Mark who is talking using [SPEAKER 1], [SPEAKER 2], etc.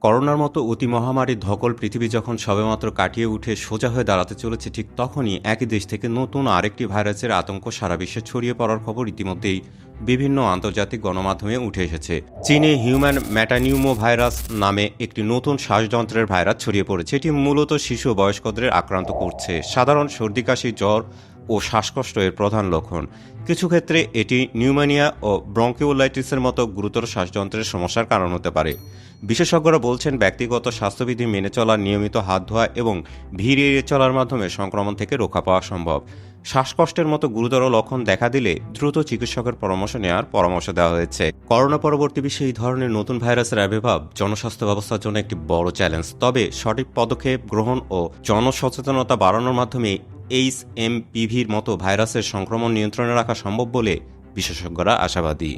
[SPEAKER 1] করোনার মতো অতি মহামারীর ধকল পৃথিবী যখন সবেমাত্র কাটিয়ে উঠে সোজা হয়ে দাঁড়াতে চলেছে, ঠিক তখনই একই দেশ থেকে নতুন আরেকটি ভাইরাসের আতঙ্ক সারা বিশ্বে ছড়িয়ে পড়ার খবর ইতিমধ্যেই বিভিন্ন আন্তর্জাতিক গণমাধ্যমে উঠে এসেছে। চীনে হিউম্যান ম্যাটানিউমো ভাইরাস নামে একটি নতুন শ্বাসযন্ত্রের ভাইরাস ছড়িয়ে পড়েছে। এটি মূলত শিশু ও বয়স্কদের আক্রান্ত করছে। সাধারণ সর্দি, কাশি, জ্বর ও শ্বাসকষ্ট এর প্রধান লক্ষণ। কিছু ক্ষেত্রে এটি নিউমোনিয়া ও ব্রঙ্কিওলাইটিসের মতো গুরুতর শ্বাসযন্ত্রের সমস্যার কারণ হতে পারে। বিশেষজ্ঞরা বলছেন, ব্যক্তিগত স্বাস্থ্যবিধি মেনে চলা, নিয়মিত হাত ধোয়া এবং ভিড় এড়িয়ে চলার মাধ্যমে সংক্রমণ থেকে রক্ষা পাওয়া সম্ভব। শ্বাসকষ্টের মতো গুরুতর লক্ষণ দেখা দিলে দ্রুত চিকিৎসকের পরামর্শ নেওয়ার পরামর্শ দেওয়া হয়েছে। করোনা পরবর্তী বিশ্বে এই ধরনের নতুন ভাইরাসের আবির্ভাব জনস্বাস্থ্য ব্যবস্থার জন্য একটি বড় চ্যালেঞ্জ। তবে সঠিক পদক্ষেপ গ্রহণ ও জনসচেতনতা বাড়ানোর মাধ্যমে এইচএমপিভির মতো ভাইরাসের সংক্রমণ নিয়ন্ত্রণে রাখা সম্ভব বলে বিশেষজ্ঞরা আশাবাদী।